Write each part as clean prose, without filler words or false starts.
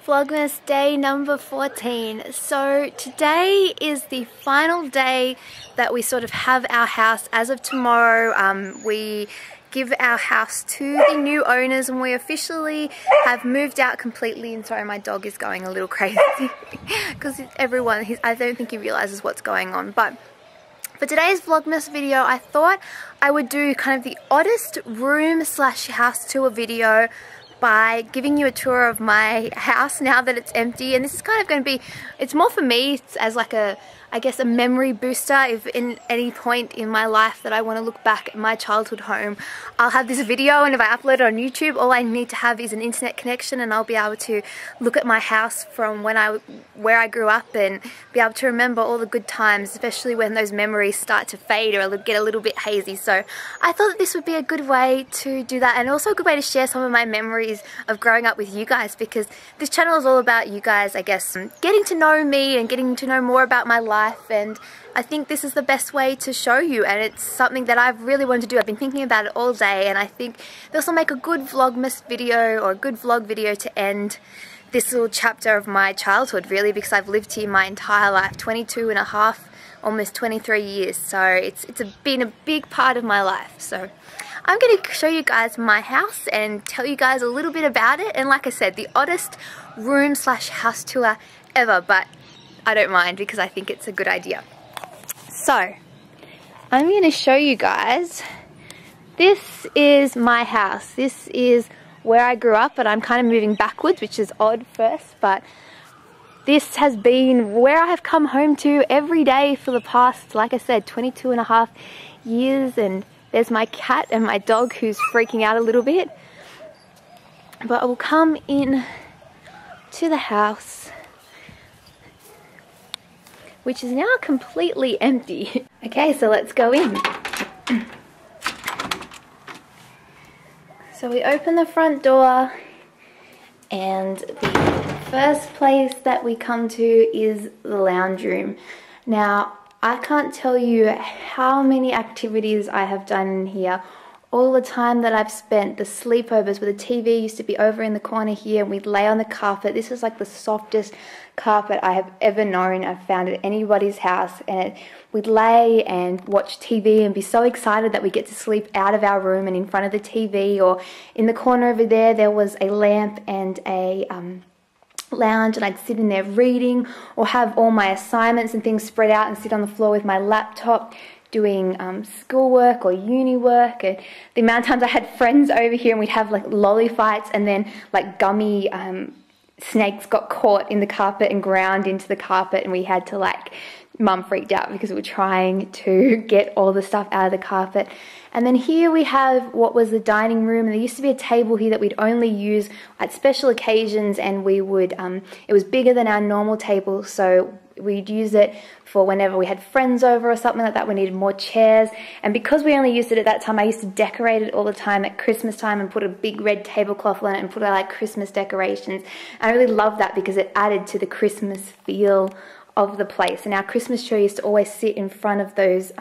Vlogmas day number 14. So today is the final day that we sort of have our house. As of tomorrow, we give our house to the new owners and we officially have moved out completely. And sorry, my dog is going a little crazy because I don't think he realizes what's going on. But for today's Vlogmas video, I thought I would do kind of the oddest room slash house tour video by giving you a tour of my house now that it's empty. And this is kind of going to be, it's more for me, it's as like a, I guess, a memory booster. If in any point in my life that I want to look back at my childhood home, I'll have this video, and if I upload it on YouTube, all I need to have is an internet connection and I'll be able to look at my house from where I grew up and be able to remember all the good times, especially when those memories start to fade or get a little bit hazy. So I thought that this would be a good way to do that, and also a good way to share some of my memories of growing up with you guys, because this channel is all about you guys, I guess, getting to know me and getting to know more about my life. And I think this is the best way to show you, and it's something that I've really wanted to do. I've been thinking about it all day, and I think this will make a good Vlogmas video or a good vlog video to end this little chapter of my childhood, really, because I've lived here my entire life, 22 and a half, almost 23 years, so it's been a big part of my life. So I'm going to show you guys my house and tell you guys a little bit about it, and like I said, the oddest room slash house tour ever, but I don't mind because I think it's a good idea. So I'm going to show you guys, this is my house. This is where I grew up, but I'm kind of moving backwards, which is odd first, but this has been where I have come home to every day for the past, like I said, 22 and a half years. And there's my cat and my dog who's freaking out a little bit. But I will come in to the house, which is now completely empty. Okay, so let's go in. So we open the front door, and the first place that we come to is the lounge room. Now, I can't tell you how many activities I have done in here. All the time that I've spent, the sleepovers where the TV used to be over in the corner here and we'd lay on the carpet. This is like the softest carpet I have ever known. I've found at anybody's house, and we'd lay and watch TV and be so excited that we get to sleep out of our room and in front of the TV. Or in the corner over there was a lamp and a lounge, and I'd sit in there reading or have all my assignments and things spread out and sit on the floor with my laptop doing schoolwork or uni work. And the amount of times I had friends over here and we'd have like lolly fights, and then like gummy snakes got caught in the carpet and ground into the carpet, and we had to, like, Mum freaked out because we were trying to get all the stuff out of the carpet. And then here we have what was the dining room, and there used to be a table here that we'd only use at special occasions, and we would, it was bigger than our normal table, so we'd use it for whenever we had friends over or something like that. We needed more chairs, and because we only used it at that time, I used to decorate it all the time at Christmas time and put a big red tablecloth on it and put like Christmas decorations. I really loved that because it added to the Christmas feel of the place. And our Christmas tree used to always sit in front of those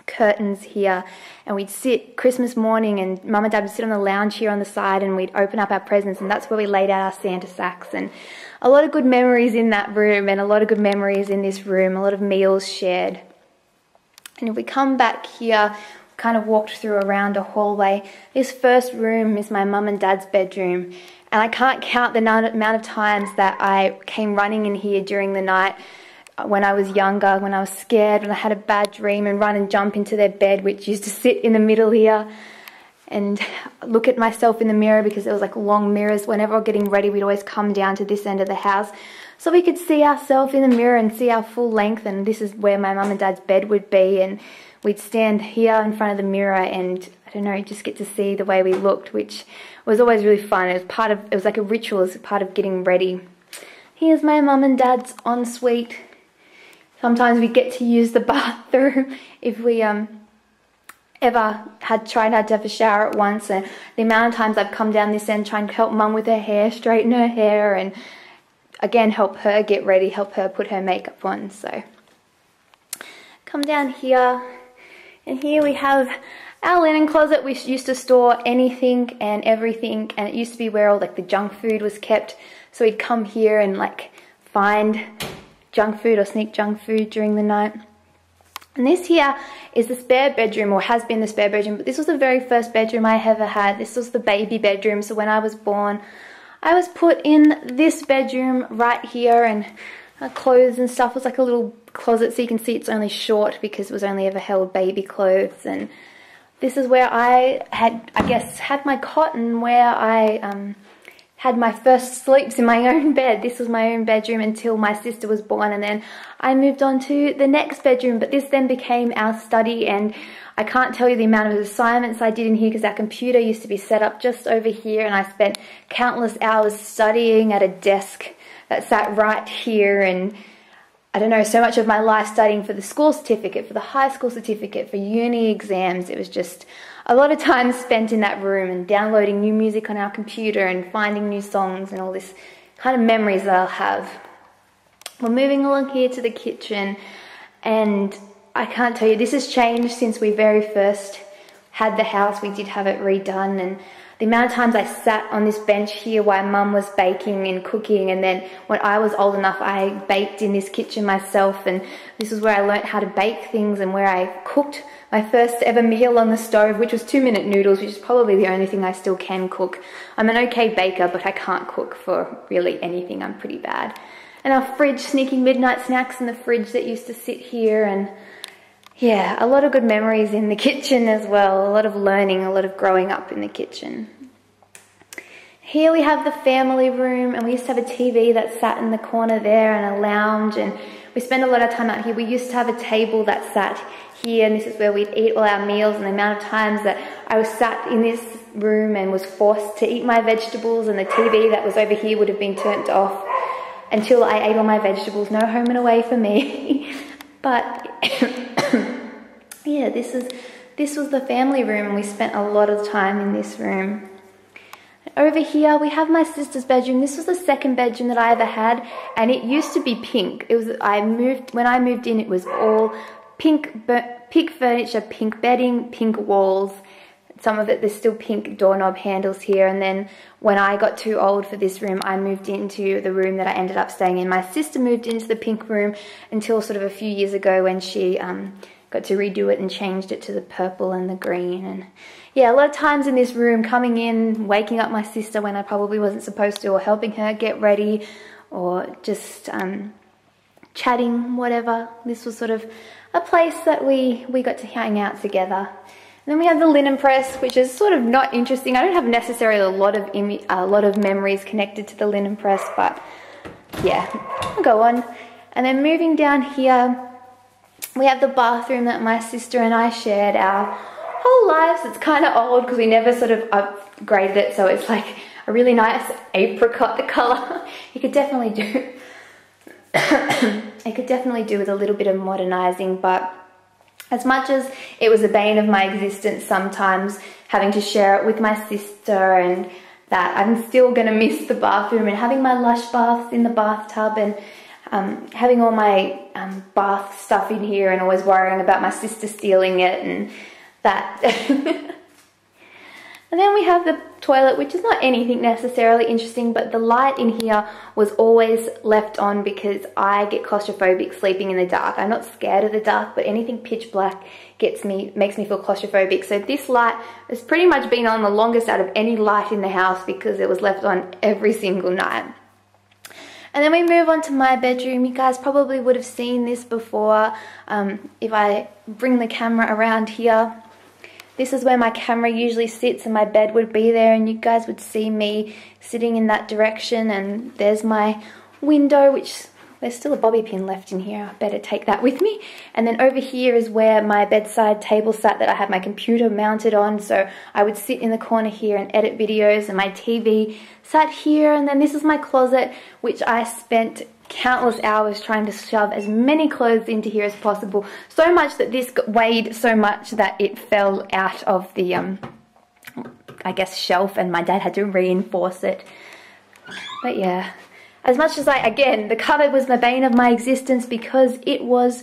curtains here, and we'd sit Christmas morning and Mum and Dad would sit on the lounge here on the side, and we'd open up our presents, and that's where we laid out our Santa sacks. And a lot of good memories in that room, and a lot of good memories in this room, a lot of meals shared. And if we come back here, kind of walked through around a hallway. This first room is my Mum and Dad's bedroom, and I can't count the amount of times that I came running in here during the night when I was younger, when I was scared, when I had a bad dream, and run and jump into their bed, which used to sit in the middle here, and look at myself in the mirror, because there was like long mirrors. Whenever we were getting ready, we'd always come down to this end of the house so we could see ourselves in the mirror and see our full length. And this is where my Mum and Dad's bed would be, and we'd stand here in front of the mirror and, I don't know, just get to see the way we looked, which was always really fun. It was like a ritual, it was part of getting ready. Here's my Mum and Dad's ensuite. Sometimes we get to use the bathroom if we ever tried to have a shower at once. And the amount of times I've come down this end trying to help Mum with her hair, straighten her hair, and again help her get ready, help her put her makeup on. So come down here, and here we have our linen closet, we used to store anything and everything, and it used to be where all like the junk food was kept. So we'd come here and like find junk food or sneak junk food during the night. And this here is the spare bedroom, or has been the spare bedroom, but this was the very first bedroom I ever had. This was the baby bedroom. So when I was born, I was put in this bedroom right here, and clothes and stuff was like a little closet, so you can see it's only short because it was only ever held baby clothes. And this is where I had my cot, and where I had my first sleeps in my own bed. This was my own bedroom until my sister was born, and then I moved on to the next bedroom. But this then became our study, and I can't tell you the amount of assignments I did in here because our computer used to be set up just over here, and I spent countless hours studying at a desk that sat right here. And I don't know, so much of my life studying for the school certificate, for the high school certificate, for uni exams. It was just a lot of time spent in that room and downloading new music on our computer and finding new songs and all this kind of memories that I'll have. We're moving along here to the kitchen, and I can't tell you, this has changed since we very first had the house. We did have it redone, and the amount of times I sat on this bench here while Mum was baking and cooking, and then when I was old enough I baked in this kitchen myself, and this is where I learnt how to bake things and where I cooked my first ever meal on the stove, which was 2-minute noodles, which is probably the only thing I still can cook. I'm an okay baker, but I can't cook for really anything. I'm pretty bad. And our fridge, sneaking midnight snacks in the fridge that used to sit here, and yeah, a lot of good memories in the kitchen as well. A lot of learning, a lot of growing up in the kitchen. Here we have the family room, and we used to have a TV that sat in the corner there, and a lounge, and we spend a lot of time out here. We used to have a table that sat here, and this is where we'd eat all our meals, and the amount of times that I was sat in this room and was forced to eat my vegetables, and the TV that was over here would have been turned off until I ate all my vegetables. No home and away for me. But yeah, this was the family room, and we spent a lot of time in this room. Over here we have my sister's bedroom. This was the second bedroom that I ever had, and it used to be pink. When I moved in, it was all pink furniture, pink bedding, pink walls. Some of it, there's still pink doorknob handles here. And then when I got too old for this room, I moved into the room that I ended up staying in. My sister moved into the pink room until sort of a few years ago when she got to redo it and changed it to the purple and the green. And yeah, a lot of times in this room, coming in, waking up my sister when I probably wasn't supposed to, or helping her get ready, or just chatting, whatever. This was sort of a place that we got to hang out together. And then we have the linen press, which is sort of not interesting. I don't have necessarily a lot of memories connected to the linen press, but yeah, I'll go on. And then moving down here, we have the bathroom that my sister and I shared our whole lives. It's kind of old because we never sort of upgraded it, so it's like a really nice apricot colour. You could definitely do with a little bit of modernising, but as much as it was a bane of my existence sometimes having to share it with my sister, and that I'm still going to miss the bathroom and having my lush baths in the bathtub, and having all my bath stuff in here, and always worrying about my sister stealing it and that. And then we have the toilet, which is not anything necessarily interesting, but the light in here was always left on because I get claustrophobic sleeping in the dark. I'm not scared of the dark, but anything pitch black makes me feel claustrophobic. So this light has pretty much been on the longest out of any light in the house because it was left on every single night. And then we move on to my bedroom. You guys probably would have seen this before. If I bring the camera around here, this is where my camera usually sits, and my bed would be there, and you guys would see me sitting in that direction. And there's my window, which there's still a bobby pin left in here. I better take that with me. And then over here is where my bedside table sat that I had my computer mounted on. So I would sit in the corner here and edit videos, and my TV sat here. And then this is my closet, which I spent countless hours trying to shove as many clothes into here as possible. So much that this weighed so much that it fell out of the, I guess, shelf, and my dad had to reinforce it. But yeah, as much as again, the cupboard was the bane of my existence because it was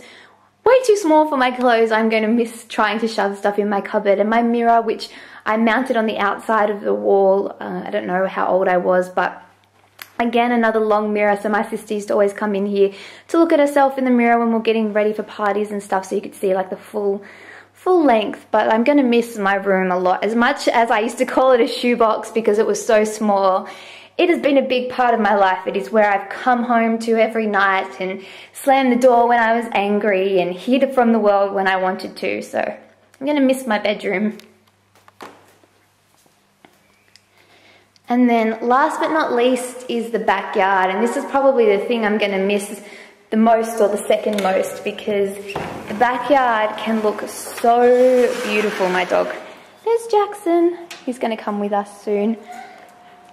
way too small for my clothes. I'm going to miss trying to shove stuff in my cupboard. And my mirror, which I mounted on the outside of the wall. I don't know how old I was, but again, another long mirror. So my sister used to always come in here to look at herself in the mirror when we're getting ready for parties and stuff, so you could see like the full length. But I'm going to miss my room a lot. As much as I used to call it a shoebox because it was so small, it has been a big part of my life. It is where I've come home to every night and slammed the door when I was angry and hid from the world when I wanted to. So I'm going to miss my bedroom. And then last but not least is the backyard. And this is probably the thing I'm going to miss the most, or the second most, because the backyard can look so beautiful. My dog, there's Jackson. He's going to come with us soon.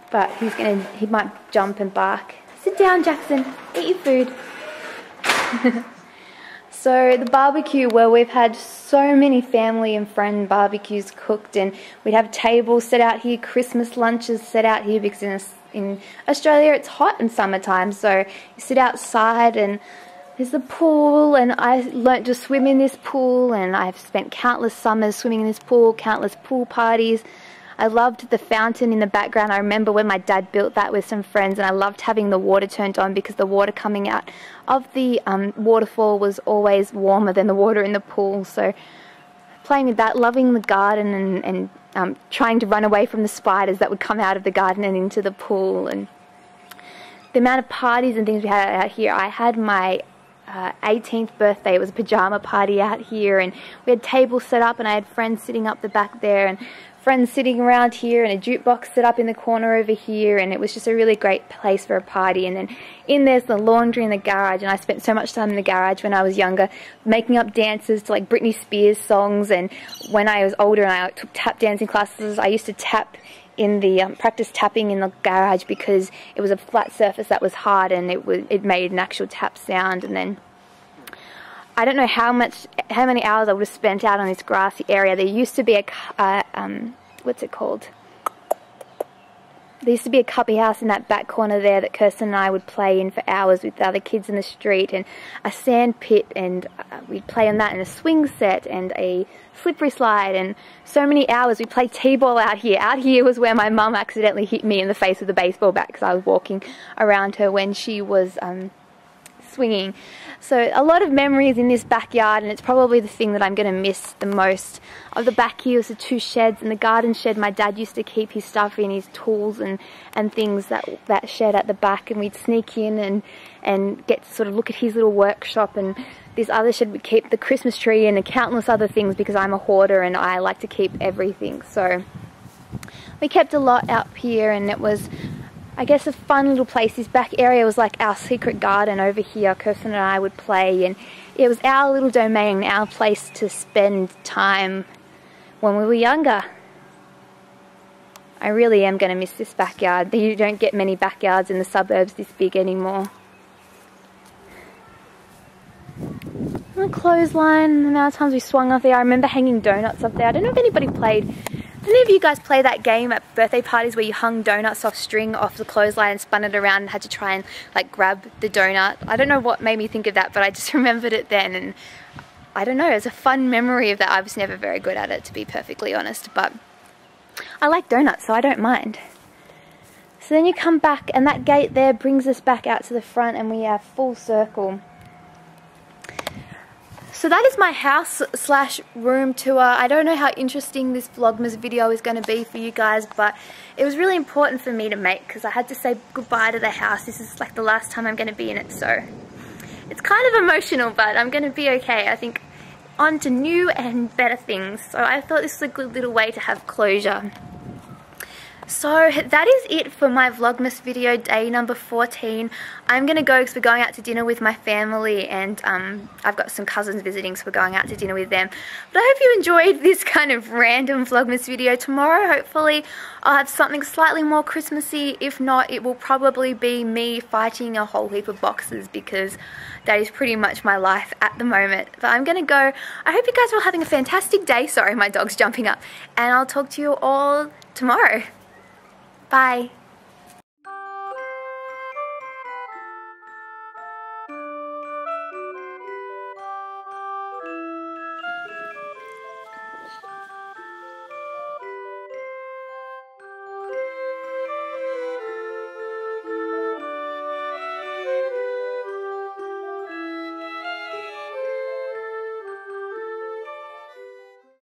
But he might jump and bark. Sit down, Jackson. Eat your food. So the barbecue, where we've had so many family and friend barbecues cooked, and we'd have tables set out here, Christmas lunches set out here, because in Australia it's hot in summertime, so you sit outside and there's the pool, and I learnt to swim in this pool, and I've spent countless summers swimming in this pool, countless pool parties. I loved the fountain in the background. I remember when my dad built that with some friends, and I loved having the water turned on because the water coming out of the waterfall was always warmer than the water in the pool. So playing with that, loving the garden, and trying to run away from the spiders that would come out of the garden and into the pool. And the amount of parties and things we had out here. I had my 18th birthday. It was a pajama party out here, and we had tables set up, and I had friends sitting up the back there, and friends sitting around here, and a jukebox set up in the corner over here, and it was just a really great place for a party. And then in there's the laundry in the garage, and I spent so much time in the garage when I was younger making up dances to like Britney Spears songs. And when I was older and I took tap dancing classes, I used to tap in the practice tapping in the garage because it was a flat surface that was hard, and it made an actual tap sound. And then I don't know how many hours I would have spent out on this grassy area. There used to be a what's it called? There used to be a cubby house in that back corner there that Kirsten and I would play in for hours with the other kids in the street, and a sand pit, and we'd play on that, and a swing set, and a slippery slide, and so many hours. We played t-ball out here. Out here was where my mum accidentally hit me in the face with a baseball bat because I was walking around her when she was swinging. So a lot of memories in this backyard, and it's probably the thing that I'm going to miss the most. Of the back here was the two sheds, and the garden shed my dad used to keep his stuff in, his tools and things, that shed at the back, and we'd sneak in and get to sort of look at his little workshop. And this other shed would keep the Christmas tree and countless other things because I'm a hoarder and I like to keep everything. So we kept a lot up here, and it was, I guess, a fun little place. This back area was like our secret garden over here. Kirsten and I would play, and it was our little domain, our place to spend time when we were younger. I really am going to miss this backyard. You don't get many backyards in the suburbs this big anymore. The clothesline, the amount of times we swung off there. I remember hanging donuts up there. I don't know if anybody played. Any of you guys play that game at birthday parties where you hung donuts off string off the clothesline and spun it around and had to try and like grab the donut? I don't know what made me think of that, but I just remembered it then, and I don't know, it's a fun memory of that. I was never very good at it, to be perfectly honest, but I like donuts, so I don't mind. So then you come back, and that gate there brings us back out to the front, and we are full circle. So that is my house / room tour. I don't know how interesting this Vlogmas video is going to be for you guys, but it was really important for me to make because I had to say goodbye to the house. This is like the last time I'm going to be in it, so it's kind of emotional, but I'm going to be okay. I think on to new and better things. So I thought this was a good little way to have closure. So that is it for my Vlogmas video, day number 14. I'm going to go because we're going out to dinner with my family, and I've got some cousins visiting, so we're going out to dinner with them. But I hope you enjoyed this kind of random Vlogmas video. Tomorrow, hopefully, I'll have something slightly more Christmassy. If not, it will probably be me fighting a whole heap of boxes because that is pretty much my life at the moment. But I'm going to go. I hope you guys are all having a fantastic day. Sorry, my dog's jumping up. And I'll talk to you all tomorrow. Bye.